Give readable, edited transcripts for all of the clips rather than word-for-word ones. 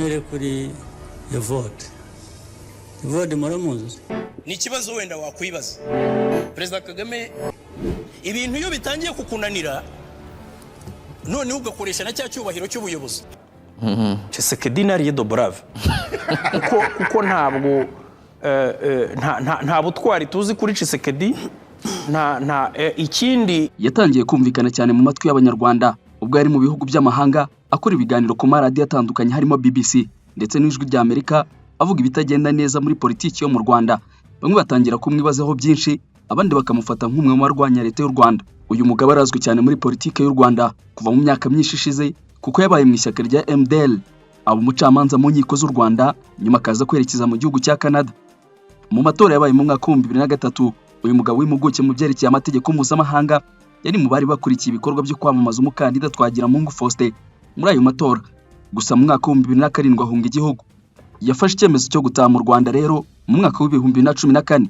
mere kuri Evode. Evode muramuzi? Ni ikibazo wenda wakwibaza. Perezida Kagame ibintu iyo bitangiye kukunanira none ugakoresha na cya cyubahiro cy'ubuyobozi. Tshisekedi nariye do brave. Kuko ntabwo nta butwari tuzi kuri Tshisekedi. Ikindi yatangiye kumvikana cyane mu matwi y'abanyarwanda ubwo yari mu bihugu by'amahanga akora ibiganiro ku maradiyo atandukanye harimo BBC ndetse n'ijwi rya Amerika avuga ibitagenda neza muri politiki yo mu Rwanda. Bamwe batangira kumwibazaho byinshi abandi bakamufata nk'umwe mu barwanya leta y'u Rwanda. Uyu mugabo arazwi cyane muri politiki y'u Rwanda kuva mu myaka myinshi ishize kuko yabaye mu ishyaka rya MDL aba umucamanza mu nkiko z'u Rwanda nyuma akaza kwerekeza mu gihugu cya Canada. Mu matora yabaye mu mwaka wa 2003 uyu mugabo w'impuguke mu byerekeye amategeko mpuzamahanga yari mu bari bakurikiye ibikorwa byo kwamamaza umukandida Twagiramungu Faustin muri ayo matora. Gusa mu mwaka wa 2007 ahunga igihugu. Yafashe icyemezo cyo gutaha mu Rwanda rero mu mwaka wa 2014.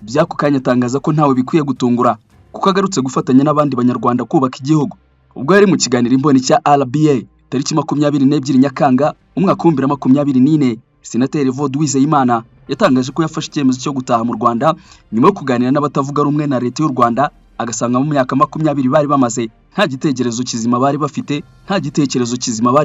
Byako kanya atangaza ko ntawe bikwiye gutungura kuko agarutse gufatanya n'abandi banyarwanda kubaka igihugu. Ubwo yari mu kiganiro imboni cya RBA tariki 22 Nyakanga umwaka wa 2024, Senateri Evode Uwizeyimana yatangaje ko yafashe icyemezo cyo gutaha mu Rwanda nyuma yo kuganira n'abatavuga rumwe na leta y'u Rwanda agasanga mu myaka 20 bari bamaze nta gitekerezo kizima bari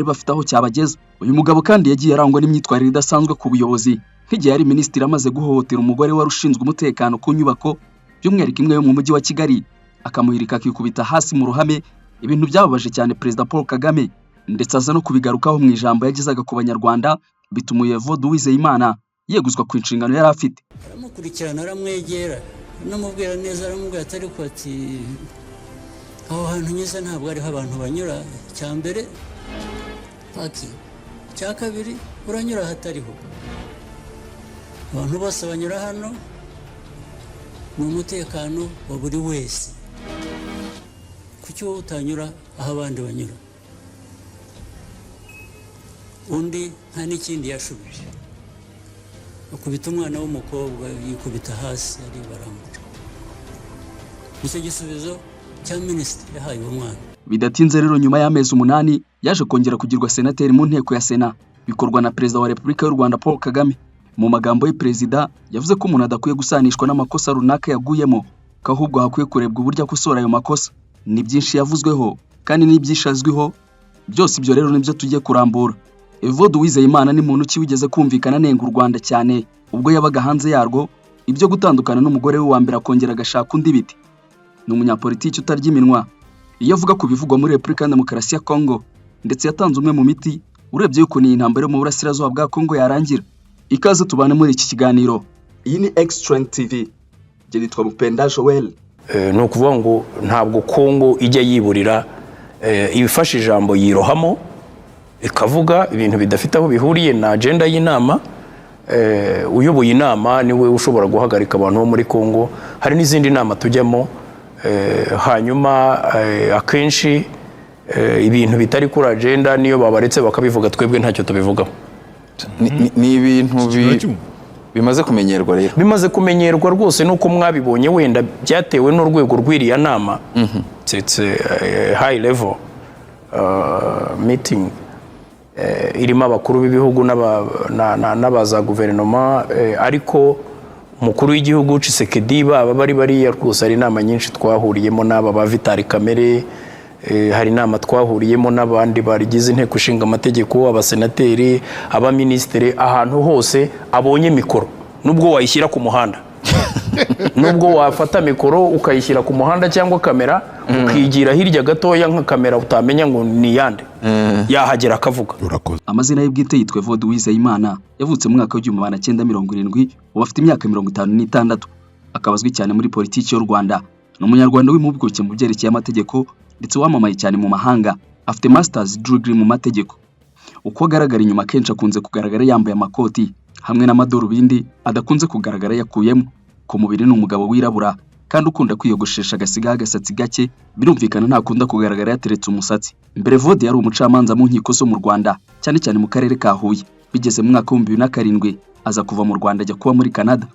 bafite aho cyabageza. Uyu mugabo kandi yagiye arangwa n'imyitwarire idasanzwe ku buyobozi nk'igihe yari minisitiri amaze guhohotera umugore wari ushinzwe umutekano ku nyubako by'umwihariko imwe yo mu mujyi wa Kigali akamuhirika akikubita hasi mu ruhame. Ibintu byababaje cyane Perezida Paul Kagame ndetse aza no kubigarukaho mu ijambo yagezaga ku banyarwanda bituma Evode Uwizeyimana yeguzwa ku inshingano yari afite. Aramukurikirana aramwegera namubwira neza aramubwira atari ko ati aho hantu nyeze ntabwo ariho abantu banyura cyambere paki cya kabiri uranyura hatariho abantu bose banyura hano ni umutekano wa buri wese kuki wowe utanyura aho abandi banyura. Undi nta n'ikindi yashubije akubita umwana w'umukobwa yikubita hasi ari baramuca. Nicyo gisubizo cya minisitiri yahaye uwo mwana. Bidatinze rero nyuma y'amezi 8 yaje kongera kugirwa senateri mu nteko ya Sena bikorwa na Perezida wa Repubulika y'u Rwanda Paul Kagame. Mu magambo ye Perezida yavuze ko umuntu adakwiye gusanishwa n'amakosa runaka yaguyemo ko ahubwo hakwiye kurebwa uburyo akosora ayo makosa. Ni byinshi yavuzweho kandi n'ibyishazwiho byose ibyo rero nibyo tugiye kurambura. Evode Uwizeyimana ni muntu ki wigeze kumvikana nenga u Rwanda cyane ubwo yabaga hanze yarwo ibyo gutandukana n'umugore we wa mbere akongera agashaka undi biti. Ni umunyapolitiki utarya iminwa iyo avuga ku bivugwa muri Repubulika ya Demokarasi ya Kongo ndetse yatanze umwe mu miti urebye yuko ni intambara yo mu burasirazuba bwa Kongo yarangira. Ikaze tubane muri iki kiganiro. Iyi ni X-Trend TV. Je nitwa Mupenda Joel. No kuvuga ngo ntabwo Kongo ijya yiburira ibifasha ijambo yirohamo ikavuga ibintu bidafite aho bihuriye na agenda y'inama. Uyoboye inama niwe ushobora guhagarika abantu bo muri Kongo. Hari n'izindi nama tujyamo hanyuma akenshi ibintu bitari kuri agenda niyo babaretse bakabivuga twebwe ntacyo tubivugaho. Ni ibintu bimaze kumenyerwa rero. Bimaze kumenyerwa rwose nuko mwabibonye wenda byatewe n'urwego rw'iriya nama. It's high level meeting irimo abakuru b'ibihugu n'abaza guverinoma ariko umukuru w'igihugu Tshisekedi baba bari rwose ari inama nyinshi twahuriyemo n'aba ba Vital Kamerhe. Hari inama twahuriyemo n'abandi barigize inteko ishinga amategeko abasenateri abaministeri ahantu hose abonye mikoro nubwo wayishyira ku muhanda nubwo wafata mikoro ukayishyira ku muhanda cyangwa kamera ukigira hirya gatoya nka kamera utamenya ngo ni yande yahagera akavuga. Amazina ye bwite yitwa Evode Uwizeyimana yavutse mu mwaka wa 1970 ubu afite imyaka 56 akabazwi cyane muri politiki y'u Rwanda. Ni umunyarwanda w'impuguke mu byerekeye amategeko ndetse wamamaye cyane mu mahanga. Afite masters degree mu mategeko. Uko agaragara inyuma kenshi akunze kugaragara yambaye amakoti hamwe n'amadorubindi adakunze kugaragara yakuyemo. Ku mubiri ni umugabo wirabura kandi ukunda kwiyogoshesha agasiga agasatsi gake birumvikana ntakunda kugaragara yateretse umusatsi. Mbere Evode yari umucamanza mu nkiko zo mu Rwanda cyane cyane mu karere ka Huye. Bigeze mu mwaka wa 2007 aza kuva mu Rwanda ajya kuba muri Canada.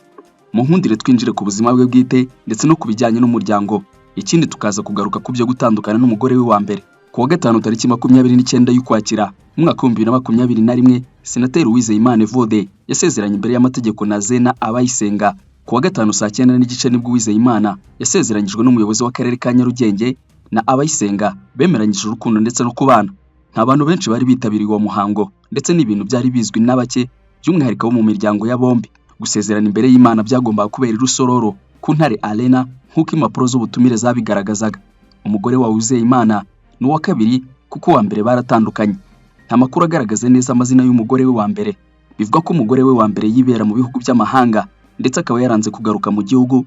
Mu nkundire twinjire ku buzima bwe bwite ndetse no kubijyanye n'umuryango. Ikindi tukaza kugaruka ku byo gutandukana n'umugore we wa mbere. Kuwa gatanu tariki 29 y'Ukwakira mu mwaka wa 2021 Senateri Uwizeyimana Evode yasezeranye imbere y'amategeko na Zena Abayisenga. Kuwa gatanu saa 9 n'igice nibwo Uwizeyimana yasezeranyijwe n'umuyobozi w'akarere ka Nyarugenge na Abayisenga bemeranyije urukundo ndetse no kubana. Nta bantu benshi bari bitabiriye uwo muhango ndetse n'ibintu byari bizwi n'abake by'umwihariko wo mu miryango ya bombi. Gusezerana imbere y'Imana byagombaga kubera Rusororo ku Ntare Arena nk'uko impapuro z'ubutumire zabigaragazaga. Umugore wa Uwizeyimana ni uwa kabiri kuko wa mbere baratandukanye. Nta makuru agaragaza neza amazina y'umugore we wa mbere. Bivuga ko umugore we wa mbere yibera mu bihugu by'amahanga ndetse akaba yaranze kugaruka mu gihugu.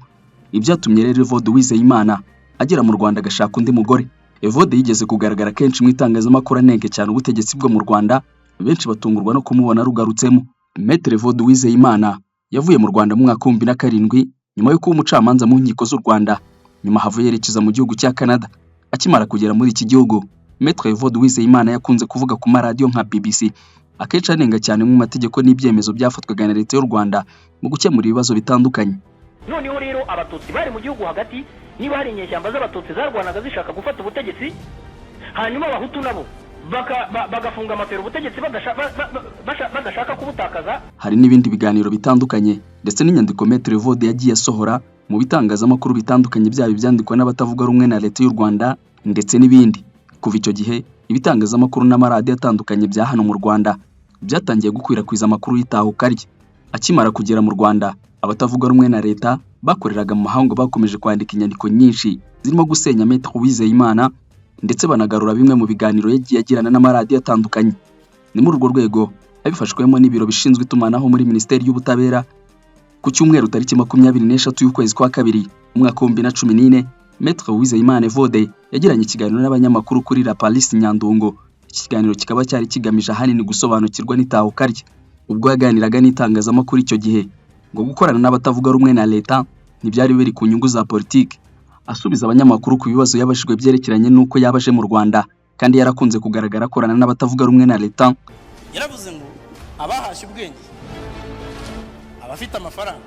Ibyatumye rero Evode Uwizeyimana agera mu Rwanda agashaka undi mugore. Evode yigeze kugaragara kenshi mu itangazamakuru anenga cyane ubutegetsi bwo mu Rwanda, benshi batungurwa no kumubona rugarutsemo. Maître Evode Uwizeyimana yavuye mu Rwanda mu mwaka wa 2007 nyuma yo kuba umucamanza mu nkiko z'u Rwanda. Nyuma havuye yerekeza mu gihugu cya Canada. Akimara kugera muri iki gihugu, Maître Evode Uwizeyimana yakunze kuvuga ku maradiyo nka BBC, akenshi anenga cyane mu mategeko n'ibyemezo byafatwaga na leta y'u Rwanda mu gukemura ibibazo bitandukanye. Noneho rero abatutsi bari mu gihugu hagati, niba hari inyeshyamba z'abatutsi zarwanaga zishaka gufata ubutegetsi, hanyuma abahutu nabo bagafunga amapero ubutegetsi badashaka kubutakaza. Hari n'ibindi biganiro bitandukanye ndetse n'inyandiko Maître Evode yagiye asohora mu bitangazamakuru bitandukanye byaba ibyandikwa n'abatavuga rumwe na leta y'u Rwanda ndetse n'ibindi. Kuva icyo gihe ibitangazamakuru n'amaradiyo atandukanye bya hano mu Rwanda byatangiye gukwirakwiza amakuru y'itahuka rye. Akimara kugera mu Rwanda, abatavuga rumwe na leta bakoreraga mu mahanga bakomeje kwandika inyandiko nyinshi zirimo gusenya Maître Uwizeyimana ndetse banagarura bimwe mu biganiro yagiye agirana n'amaradiyo atandukanye. Ni muri urwo rwego abifashwemo n'ibiro bishinzwe itumanaho muri Minisiteri y'Ubutabera. Ku cyumweru tariki 26 y'ukwezi kwa kabiri umwaka wa 2014, Maître Uwizeyimana Evode yagiranye ikiganiro n'abanyamakuru kuri La Palisse Nyandungu. Iki kiganiro kikaba cyari kigamije ahanini gusobanukirwa n'itahuka rye. Ubwo yaganiraga n'itangazamakuru icyo gihe ngo gukorana n'abatavuga rumwe na leta ntibyari biri ku nyungu za politiki. Asubiza abanyamakuru ku bibazo yabashijwe byerekeranye n'uko yabaje mu Rwanda kandi yarakunze kugaragara akorana n'abatavuga rumwe na leta. Yaravuze ngo abahashye ubwenge, abafite amafaranga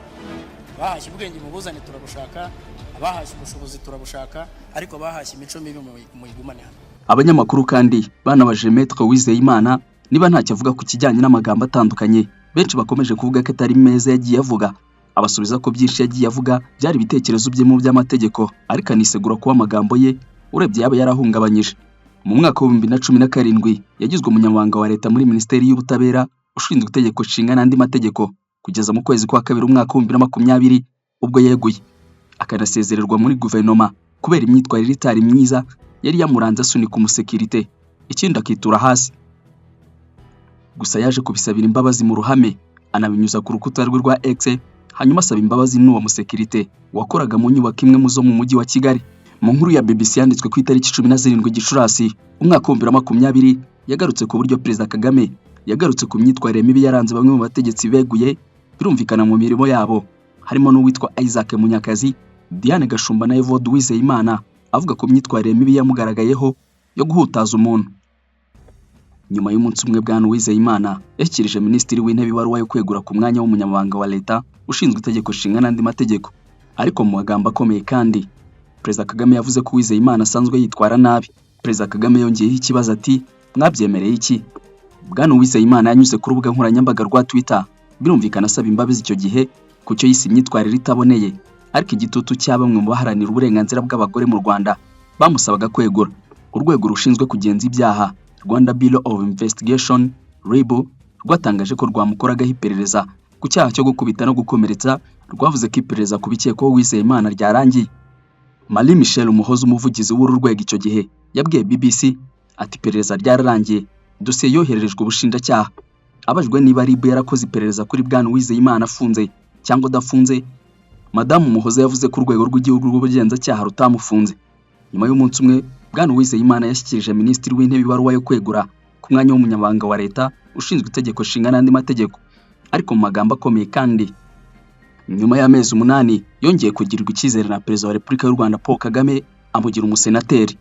bahashye ubwenge mubuzane turabushaka, abahashye ubushobozi turabushaka, ariko abahashye imico mibi mu igumane hano. Abanyamakuru kandi banabaje Maître Uwizeyimana niba ntacyo avuga ku kijyanye n'amagambo atandukanye benshi bakomeje kuvuga ko atari meza yagiye avuga. Abasubiza ko byinshi yagiye avuga byari ibitekerezo bye mu by'amategeko, ariko anisegura kuba amagambo ye urebye yaba yarahungabanyije. Mu mwaka wa 2017 yagizwe umunyamabanga wa leta muri Minisiteri y'Ubutabera ushinzwe itegeko nshinga n'andi mategeko kugeza mu kwezi kwa kabiri umwaka wa 2020 ubwo yeguye akanasezererwa muri guverinoma kubera imyitwarire itari myiza yari yamuranze asunika umusekirite ikindi akitura hasi. Gusa yaje kubisabira imbabazi mu ruhame, anabinyuza ku rukuta rwe rwa X, hanyuma asaba imbabazi n'uwo musekirite wakoraga mu nyubako imwe mu zo mu mujyi wa Kigali. Mu nkuru ya BBC yanditswe ku itariki 17 Gicurasi umwaka wa 2020 yagarutse ku buryo Perezida Kagame yagarutse ku myitwarire mibi yaranze bamwe mu bategetsi beguye birumvikana mu mirimo yabo, harimo n'uwitwa Isaac Munyakazi, Diane Gashumba na Evode Uwizeyimana, avuga ko myitwarire mibi yamugaragayeho yo guhutaza umuntu. Nyuma y'umunsi umwe Bwana Uwizeyimana yashyikirije Minisitiri w'Intebe ibaruwa yo kwegura ku mwanya w'umunyamabanga wa leta ushinzwe itegeko nshinga n'andi mategeko. Ariko mu magambo akomeye kandi Perezida Kagame yavuze ko Uwizeyimana asanzwe yitwara nabi. Perezida Kagame yongeyeho ikibazo ati mwabyemereye iki? Bwana Uwizeyimana yanyuze ku rubuga nkoranyambaga rwa Twitter birumvikana asaba imbabazi icyo gihe ku cyo yise imyitwarire itaboneye, ariko igitutu cya bamwe mu baharanira uburenganzira bw'abagore mu Rwanda bamusabaga kwegura. Urwego rushinzwe kugenza ibyaha Rwanda Bureau of Investigation RIB rwatangaje ko rwamukoragaho iperereza ku cyaha cyo gukubita no gukomeretsa, rwavuze ko iperereza ku bikekwaho Uwizeyimana ryarangiye. Marie Michel Umuhoza umuvugizi w'uru rwego icyo gihe yabwiye BBC ati iperereza ryararangiye, dosiye yohererejwe ubushinjacyaha. Abajwe niba RIB yarakoze iperereza kuri Bwana Uwizeyimana afunze cyangwa udafunze, Madamu Umuhoza yavuze ko urwego rw'igihugu rw'ubugenzacyaha rutamufunze. Nyuma y'umunsi umwe Bwana Uwizeyimana yashyikirije Minisitiri w'Intebe ibaruwa yo kwegura ku mwanya w'umunyamabanga wa leta ushinzwe itegeko nshinga n'andi mategeko, ariko mu magambo akomeye kandi nyuma y'amezi 8 yongeye kugirirwa icyizere na Perezida wa Repubulika y'u Rwanda Paul Kagame amugira umusenateri.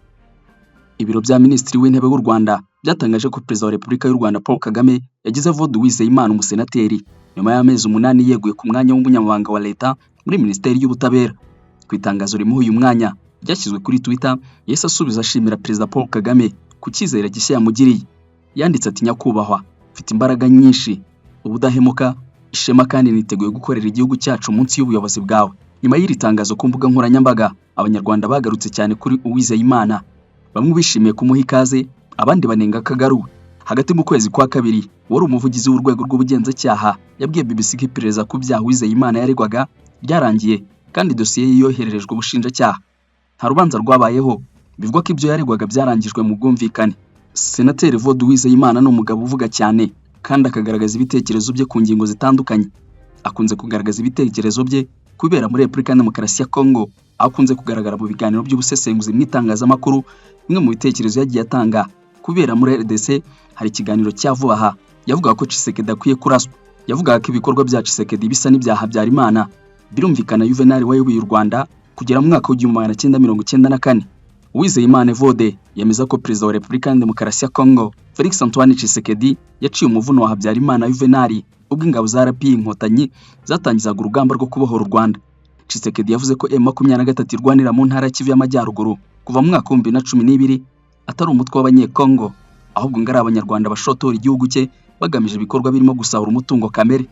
Ibiro bya Minisitiri w'Intebe w'u Rwanda byatangaje ko Perezida wa Repubulika y'u Rwanda Paul Kagame yagize Evode Uwizeyimana umusenateri nyuma y'amezi 8 yeguye ku mwanya w'umunyamabanga wa leta muri Minisiteri y'Ubutabera. Ku itangazo rimuha uyu mwanya ryashyizwe kuri Twitter, yese asubiza ashimira Perezida Paul Kagame ku cyizere gishya yamugiriye. Yanditse ati nyakubahwa, mfite imbaraga nyinshi, ubudahemuka, ishema kandi niteguye gukorera igihugu cyacu munsi y'ubuyobozi bwawe. Nyuma y'iri tangazo ku mbuga nkoranyambaga, abanyarwanda bagarutse cyane kuri Uwizeyimana. Bamwe bishimiye kumuha ikaze, abandi banenga akagaruwe. Hagati mu kwezi kwa kabiri, wari umuvugizi w'urwego rw'ubugenzacyaha yabwiye BBC ko iperereza ku byaha Uwizeyimana yaregwaga byarangiye kandi dosiye ye yohererejwe ubushinjacyaha. Nta rubanza rwabayeho, bivugwa ko ibyo yaregwaga byarangijwe mu bwumvikane. Senateri Evode Uwizeyimana ni umugabo uvuga cyane kandi akagaragaza ibitekerezo bye ku ngingo zitandukanye. Akunze kugaragaza ibitekerezo bye kubera muri Repubulika ya Demokarasi ya Kongo, akunze kugaragara mu biganiro by'ubusesenguzi mu itangazamakuru. Bimwe mu bitekerezo yagiye atanga kubera muri RDC, hari ikiganiro cya vuba aha yavugaga ko Tshisekedi akwiye kuraswa. Yavugaga ko ibikorwa bya Tshisekedi bisa n'ibyaha bya Habyarimana. Birumvikana Juvenal wayoboye u Rwanda kugera mu mwaka w'1994. Uwizeyimana Evode yemeza ko perezida wa Repubulika ya Demokarasi ya Kongo Felix Antoine Tshisekedi yaciye umuvuno wa Habyarimana Juvenal ubwo ingabo za RP Inkotanyi zatangizaga urugamba rwo kubohora u Rwanda. Tshisekedi yavuze ko M23 irwanira mu ntara ya Kivu y'Amajyaruguru kuva mu mwaka wa 2012 atari umutwe w'abanyekongo, ahubwo ngo ari abanyarwanda bashotora igihugu cye bagamije ibikorwa birimo gusahura umutungo kamere.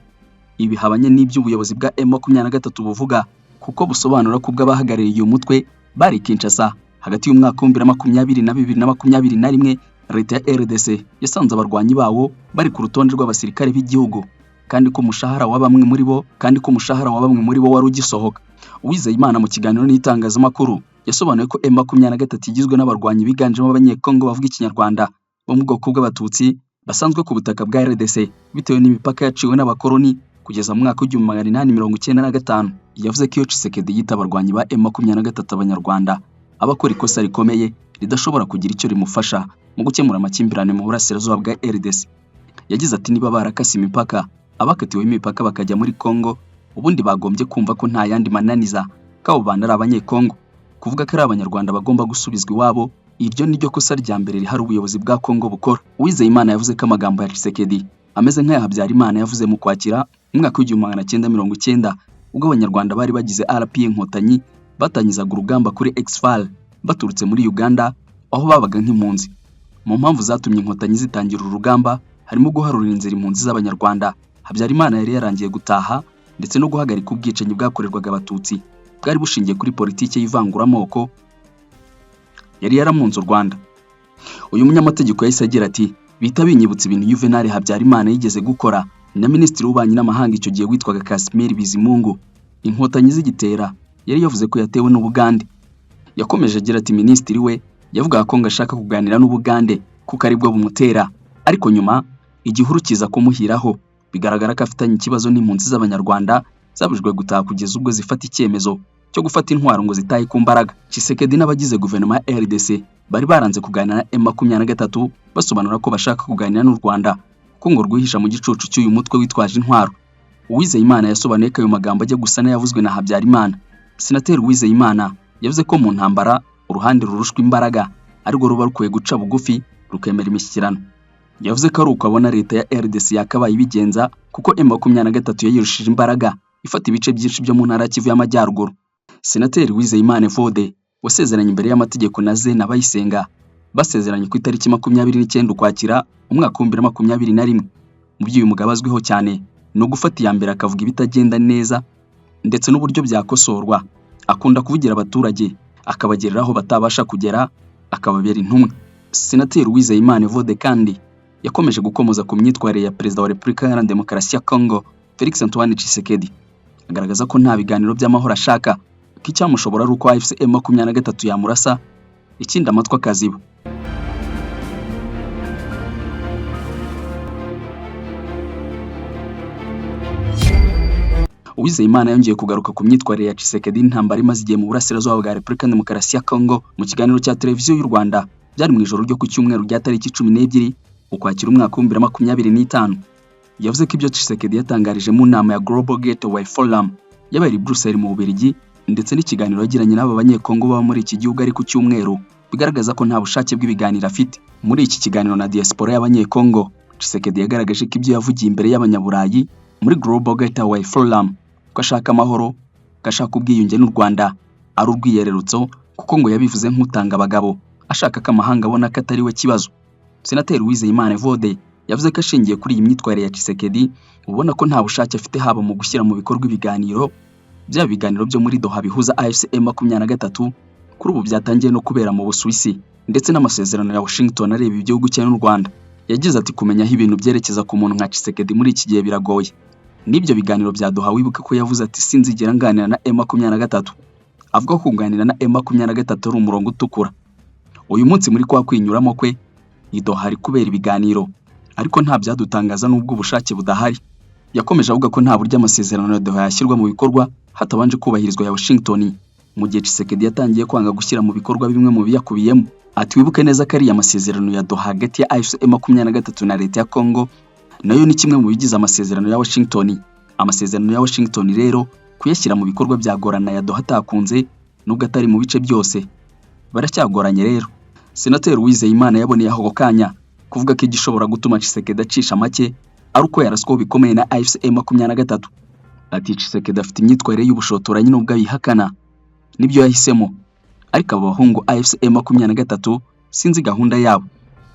Ibi habanye n'iby'ubuyobozi bwa M23 buvuga, kuko busobanura ko bw'abahagarariye uyu mutwe bari Kinshasa. Hagati y'umwaka wa 2022 na 2021, leta ya RDC yasanze abarwanyi bawo bari ku rutonde rw'abasirikare b'igihugu kandi ko umushahara wa bamwe muri bo wari ugisohoka. Uwizeyimana mu kiganiro n'itangazamakuru yasobanuye ko M23 igizwe n'abarwanyi biganjemo abanyekongo bavuga ikinyarwanda bo mu bwoko bw'abatutsi basanzwe ku butaka bwa RDC bitewe n'imipaka yaciwe n'abakoloni kugeza mu mwaka wa 1895. Yavuze ko iyo Tshisekedi yita abarwanyi ba M23 abanyarwanda abakora ikosa rikomeye ridashobora kugira icyo rimufasha mu gukemura amakimbirane mu burasirazuba bwa RDC. Yagize ati niba barakase imipaka, abakatiwe imipaka bakajya muri Kongo, ubundi bagombye kumva ko nta yandi mananiza kabo bana ari abanyekongo. Kuvuga ko ari abanyarwanda bagomba gusubizwa iwabo, iryo niryo kosa rya mbere rihari ubuyobozi bwa Kongo bukora. Uwizeyimana yavuze ko amagambo ya Tshisekedi ameze nk'aya Habyarimana yavuze mu Kwakira mu mwaka wa 1990 ubwo abanyarwanda bari bagize RP Inkotanyi batangizaga urugamba kuri Exfal baturutse muri Uganda, aho babaga nk'impunzi. Mu mpamvu zatumye Inkotanyi zitangira urugamba harimo guharura inzira impunzi z'abanyarwanda. Habyarimana yari yarangiye gutaha ndetse no guhagarika ubwicanyi bwakorerwaga abatutsi bwari bushingiye kuri politike y'ivanguramoko yari yaramunze u Rwanda. Uyu munyamategeko yahise agira ati bita binyibutsa ibintu Juvenal Habyarimana yigeze gukora na Minisitiri w'Ububanyi n'Amahanga icyo gihe witwaga Casimir Bizimungu. Inkotanyi zigitera yari yavuze ko yatewe n'Ubugande. Yakomeje agira ati Minisitiri we yavugaga ko ngashaka kuganira n'Ubugande kuko ari bwo bumutera, ariko nyuma igihuru kiza kumuhiraho bigaragara ko afitanye ikibazo n'impunzi z'abanyarwanda zabujwe gutaha kugeza ubwo zifata icyemezo cyo gufata intwaro ngo zitaye ku mbaraga. Tshisekedi n'abagize guverinoma ya RDC bari baranze kuganira na M23 basobanura ko bashaka kuganira n'u Rwanda ko ngo rwihisha mu gicucu cy'uyu mutwe witwaje intwaro. Uwizeyimana yasobanuye ko ayo magambo ajya gusa n'ayavuzwe na Habyarimana. Senateri Uwizeyimana yavuze ko mu ntambara uruhande rurushwa imbaraga ariko ruba rukwiye guca bugufi rukemera imishyikirano. Yavuze ko ari uko abona leta ya RDC yakabaye ibigenza kuko M23 yayirushije imbaraga ifata ibice byinshi byo mu ntara ya Kivu y'Amajyaruguru. Senateri Uwizeyimana Evode wasezeranye imbere y'amategeko na Zena Bayisenga basezeranye ku itariki 29 Ukwakira umwaka wa 2021. Mu byo uyu mugabo azwiho cyane no gufata iya mbere akavuga ibitagenda neza ndetse n'uburyo byakosorwa. Akunda kuvugira abaturage akabagereraho batabasha kugera, akababera intumwa. Senateri Uwizeyimana Evode kandi yakomeje gukomoza ku myitwarire ya perezida wa Repubulika ya Demokarasi ya Kongo Felix Antoine Tshisekedi, agaragaza ko nta biganiro by'amahoro ashaka, ko icyamushobora ari uko AFC M23 yamurasa ikindi amatwi akaziba. Uwizeyimana yongeye kugaruka ku myitwarire ya Tshisekedi n'intambara imaze igihe mu burasirazuba bwa Repubulika ya Demokarasi ya Kongo mu kiganiro cya televiziyo y'u Rwanda byari mu ijoro ryo ku cyumweru rya tariki 12 Ukwakira umwaka wa 2025. Yavuze ko ibyo Tshisekedi yatangarije mu nama ya Global Gateway Forum yabaye i Brussels mu Bubiligi ndetse n'ikiganiro yagiranye n'aba banyekongo baba muri iki gihugu ari ku cyumweru bigaragaza ko nta bushake bw'ibiganiro afite. Muri iki kiganiro na diaspora y'abanyekongo, Tshisekedi yagaragaje ko ibyo yavugiye imbere y'abanyaburayi muri Global Gateway Forum ko ashaka amahoro, ko ashaka ubwiyunge n'u Rwanda ari urwiyererutso kuko ngo yabivuze nk'utanga abagabo ashaka ko amahanga abona ko atari we kibazo. Senateri Uwizeyimana Evode yavuze ko ashingiye kuri iyi myitwarire ya Tshisekedi ubona ko nta bushake afite haba mu gushyira mu bikorwa ibiganiro byo muri Doha bihuza AFC M23 kuri ubu byatangiye no kubera mu Busuwisi ndetse n'amasezerano ya Washington areba igihugu cye n'u Rwanda. Yagize ati kumenya aho ibintu byerekeza ku muntu nka Tshisekedi muri iki gihe biragoye. N'ibyo biganiro bya Doha wibuke ko yavuze ati sinzigera nganira na M23. Avuga ko kuganira na M23 ari umurongo utukura. Uyu munsi muri kwa kwinyuramo kwe i Doha hari kubera ibiganiro ariko nta byadutangaza n'ubwo ubushake budahari. Yakomeje avuga ko nta buryo amasezerano ya Doha yashyirwa mu bikorwa hatabanje kubahirizwa ya Washington, mu gihe Tshisekedi yatangiye kwanga gushyira mu bikorwa bimwe mu biyakubiyemo. Ati wibuke neza ko ari amasezerano ya Doha hagati ya AFC M23 na leta ya Congo nayo ni kimwe mu bigize amasezerano ya Washington. Amasezerano ya Washington rero kuyashyira mu bikorwa byagorana ya Doha atakunze nubwo atari mu bice byose. Baracyagoranye rero. Senateri Uwizeyimana yaboneye aho kanya kuvuga ko igishobora gutuma Tshisekedi acisha make ari uko yaraswaho bikomeye na AFC M23. Ati Tshisekedi afite imyitwarire y'ubushotoranyi nubwo abihakana nibyo yahisemo, ariko abo bahungu AFC M23 sinzi gahunda yabo,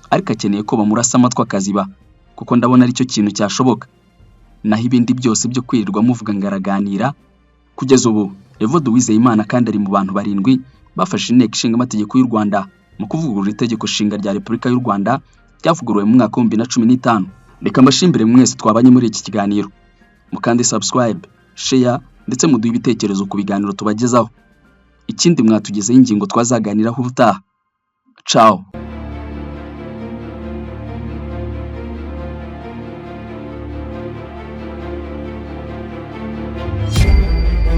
ariko akeneye ko bamurasa amatwi akaziba kuko ndabona ari cyo kintu cyashoboka. Naho ibindi byose byo kwirirwa muvuga ngaraganira kugeza ubu. Evode Uwizeyimana kandi ari mu bantu 7 bafashe inteko ishinga amategeko y'u Rwanda mu kuvugurura itegeko nshinga rya Repubulika y'u Rwanda ryavuguruwe mu mwaka wa 2015. Reka mbashimbire mwese twabanye muri iki kiganiro, mukande subscribe, share ndetse muduhe ibitekerezo ku biganiro tubagezaho. Ikindi mwatugezeho ingingo twazaganiraho ubutaha. Ciao.